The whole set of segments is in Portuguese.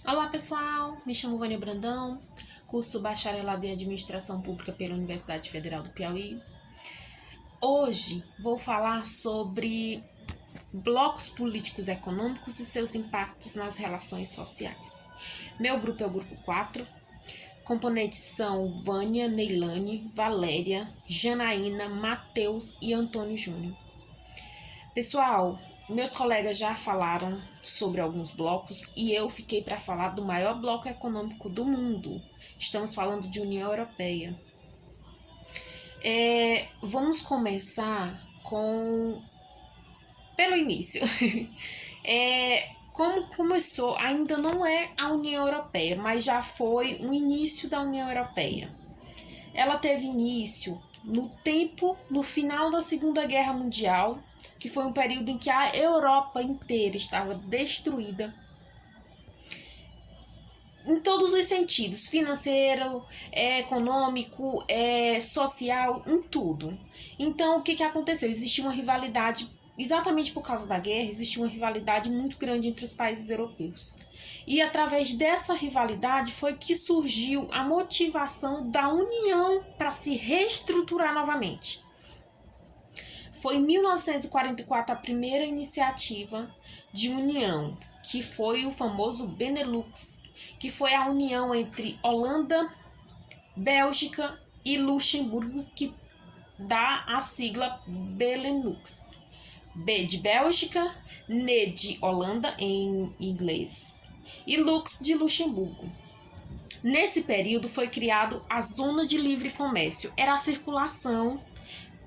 Olá pessoal, me chamo Vânia Brandão, curso bacharelado em Administração Pública pela Universidade Federal do Piauí. Hoje vou falar sobre blocos políticos econômicos e seus impactos nas relações sociais. Meu grupo é o grupo 4, componentes são Vânia, Neilane, Valéria, Janaína, Matheus e Antônio Júnior. Pessoal, meus colegas já falaram sobre alguns blocos e eu fiquei para falar do maior bloco econômico do mundo. Estamos falando de União Europeia. Vamos começar pelo início. Como começou, ainda não é a União Europeia, mas já foi o início da União Europeia. Ela teve início no final da Segunda Guerra Mundial, que foi um período em que a Europa inteira estava destruída em todos os sentidos, financeiro, econômico, social, em tudo. Então, o que aconteceu? Existia uma rivalidade, exatamente por causa da guerra, existia uma rivalidade muito grande entre os países europeus. E através dessa rivalidade foi que surgiu a motivação da União para se reestruturar novamente. Foi em 1944 a primeira iniciativa de união, que foi o famoso Benelux, que foi a união entre Holanda, Bélgica e Luxemburgo, que dá a sigla Benelux. B de Bélgica, N de Holanda em inglês e Lux de Luxemburgo. Nesse período foi criado a Zona de Livre Comércio. Era a circulação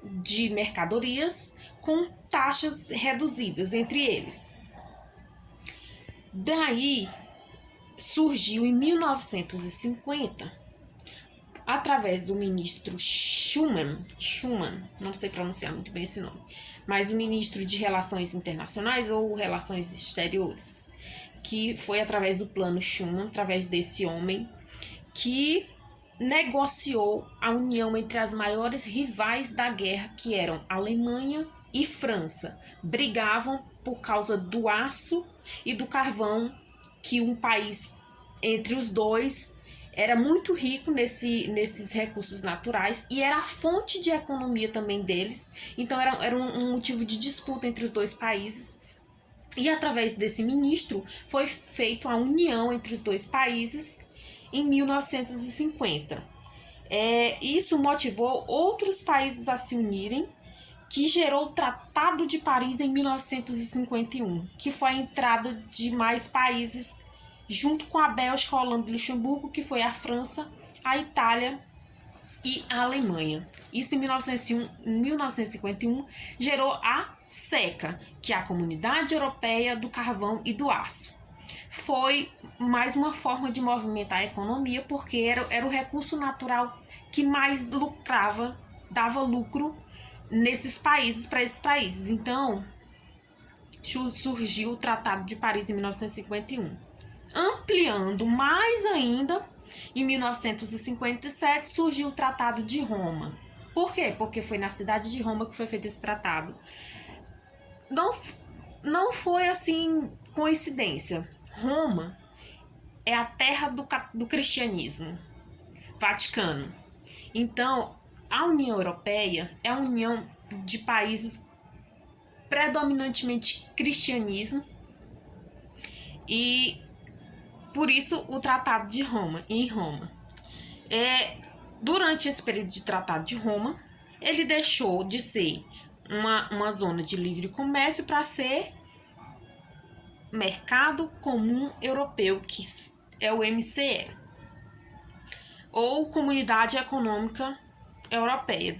de mercadorias com taxas reduzidas entre eles. Daí surgiu em 1950, através do ministro Schuman, não sei pronunciar muito bem esse nome, mas o ministro de Relações Internacionais ou Relações Exteriores, que foi através do plano Schuman, através desse homem, que negociou a união entre as maiores rivais da guerra, que eram Alemanha e França. Brigavam por causa do aço e do carvão, que um país entre os dois era muito rico nesses recursos naturais e era a fonte de economia também deles. Então era um motivo de disputa entre os dois países. E através desse ministro foi feita a união entre os dois países em 1950. Isso motivou outros países a se unirem, que gerou o Tratado de Paris em 1951, que foi a entrada de mais países junto com a Bélgica, a Holanda e Luxemburgo, que foi a França, a Itália e a Alemanha. Isso em 1951 gerou a CECA, que é a Comunidade Europeia do Carvão e do Aço. Foi mais uma forma de movimentar a economia, porque era o recurso natural que mais lucrava, dava lucro nesses países, para esses países. Então, surgiu o Tratado de Paris em 1951. Ampliando mais ainda, em 1957 surgiu o Tratado de Roma. Por quê? Porque foi na cidade de Roma que foi feito esse tratado. Não foi assim coincidência. Roma é a terra do cristianismo, Vaticano. Então, a União Europeia é a união de países predominantemente cristianismo, e por isso o Tratado de Roma, em Roma. Durante esse período de Tratado de Roma, ele deixou de ser uma zona de livre comércio para ser Mercado Comum Europeu, que é o MCE, ou Comunidade Econômica Europeia,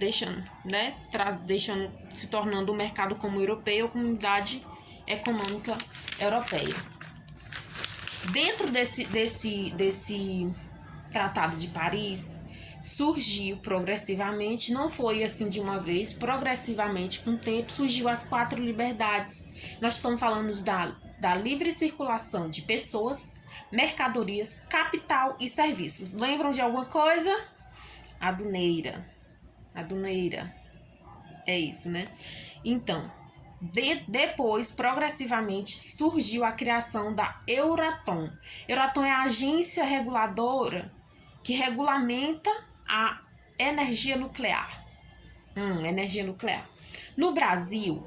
se tornando o Mercado Comum Europeu ou Comunidade Econômica Europeia. Dentro desse Tratado de Paris, surgiu progressivamente, não foi assim de uma vez, progressivamente, com o tempo, surgiu as 4 liberdades. Nós estamos falando da livre circulação de pessoas, mercadorias, capital e serviços. Lembram de alguma coisa? Aduneira. É isso, né? Então, Depois, progressivamente, surgiu a criação da Euratom. Euratom é a agência reguladora que regulamenta a energia nuclear. Energia nuclear. No Brasil,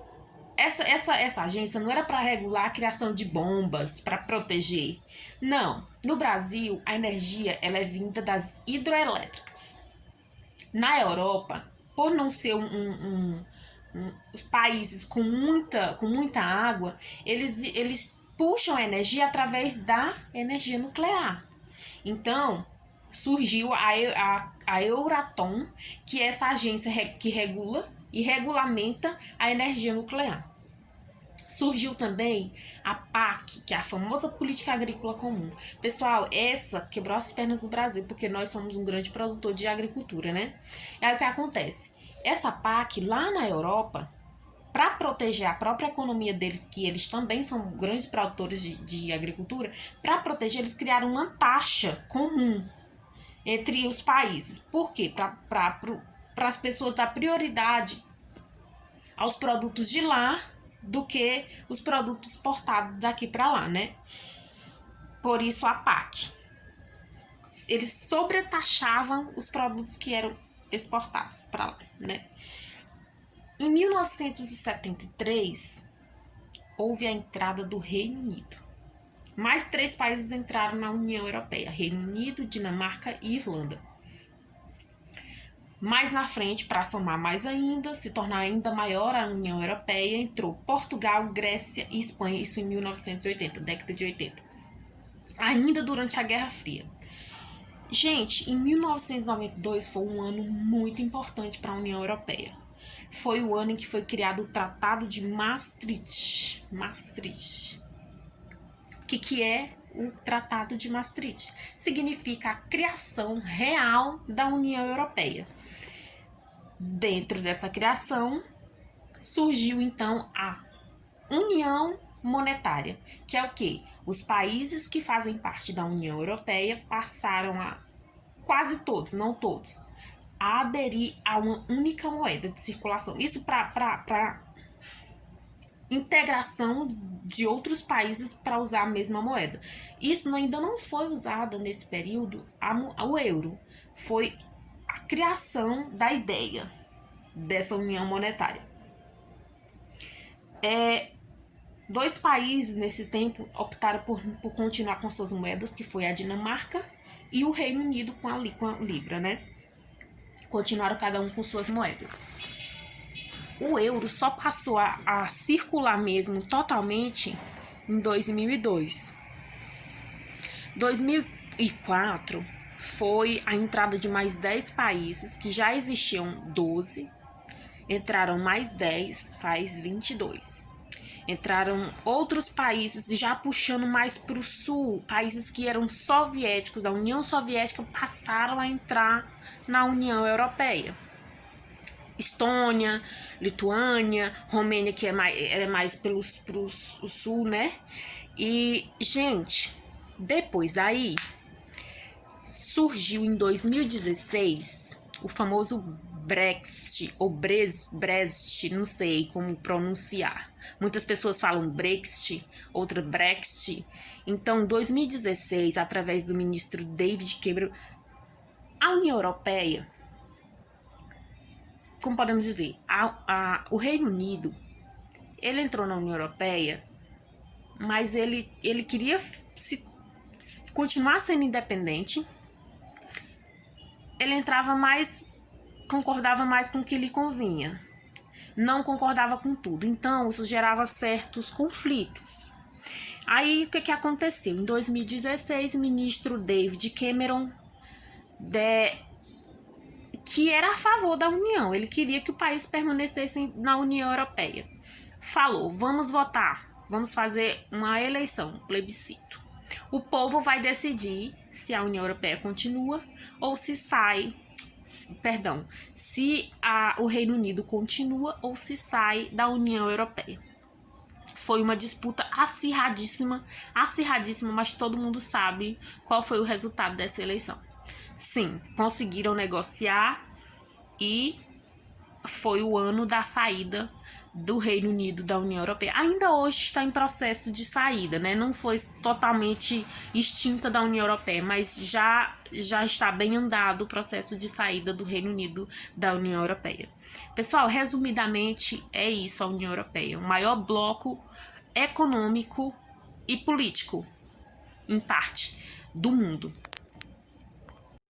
essa agência não era para regular a criação de bombas, para proteger. Não. No Brasil, a energia ela é vinda das hidroelétricas. Na Europa, por não ser os países com muita água, eles puxam a energia através da energia nuclear. Então, surgiu a Euratom, que é essa agência que regula e regulamenta a energia nuclear. Surgiu também a PAC, que é a famosa Política Agrícola Comum. Pessoal, essa quebrou as pernas no Brasil, porque nós somos um grande produtor de agricultura, né? E aí o que acontece? Essa PAC, lá na Europa, para proteger a própria economia deles, que eles também são grandes produtores de agricultura, para proteger, eles criaram uma taxa comum entre os países. Por quê? Para as pessoas dar prioridade aos produtos de lá do que os produtos exportados daqui para lá, né? Por isso a PAC. Eles sobretaxavam os produtos que eram exportados para lá, né? Em 1973, houve a entrada do Reino Unido. Mais 3 países entraram na União Europeia: Reino Unido, Dinamarca e Irlanda. Mais na frente, para somar mais ainda, se tornar ainda maior a União Europeia, entrou Portugal, Grécia e Espanha, isso em 1980, década de 80. Ainda durante a Guerra Fria. Gente, em 1992 foi um ano muito importante para a União Europeia. Foi o ano em que foi criado o Tratado de Maastricht. O que é o Tratado de Maastricht? Significa a criação real da União Europeia. Dentro dessa criação, surgiu então a União Monetária, que é o quê? Os países que fazem parte da União Europeia passaram a, quase todos, não todos, a aderir a uma única moeda de circulação. Isso para integração de outros países para usar a mesma moeda. Isso ainda não foi usado nesse período, o euro. Foi a criação da ideia dessa união monetária. 2 países nesse tempo optaram por continuar com suas moedas, que foi a Dinamarca e o Reino Unido com a Libra, né? Continuaram cada um com suas moedas. O euro só passou a circular mesmo totalmente em 2002. 2004 foi a entrada de mais 10 países, que já existiam 12. Entraram mais 10, faz 22. Entraram outros países já puxando mais para o sul, países que eram soviéticos, da União Soviética, passaram a entrar na União Europeia. Estônia, Lituânia, Romênia, que era mais pro sul, né? E, gente, depois daí, surgiu em 2016 o famoso Brexit, ou Brexit, não sei como pronunciar. Muitas pessoas falam Brexit, outras Brexit. Então, em 2016, através do ministro David Cameron, a União Europeia, como podemos dizer, o Reino Unido, ele entrou na União Europeia, mas ele queria continuar sendo independente. Ele entrava mais, concordava mais com o que lhe convinha, não concordava com tudo. Então, isso gerava certos conflitos. Aí, o que aconteceu? Em 2016, o ministro David Cameron, que era a favor da União, ele queria que o país permanecesse na União Europeia, falou: vamos votar, vamos fazer uma eleição, um plebiscito. O povo vai decidir se a União Europeia continua ou se sai, se o Reino Unido continua ou se sai da União Europeia. Foi uma disputa acirradíssima, mas todo mundo sabe qual foi o resultado dessa eleição. Sim, conseguiram negociar e foi o ano da saída do Reino Unido da União Europeia. Ainda hoje está em processo de saída, né? Não foi totalmente extinta da União Europeia, mas já está bem andado o processo de saída do Reino Unido da União Europeia. Pessoal, resumidamente, é isso a União Europeia, o maior bloco econômico e político, em parte, do mundo.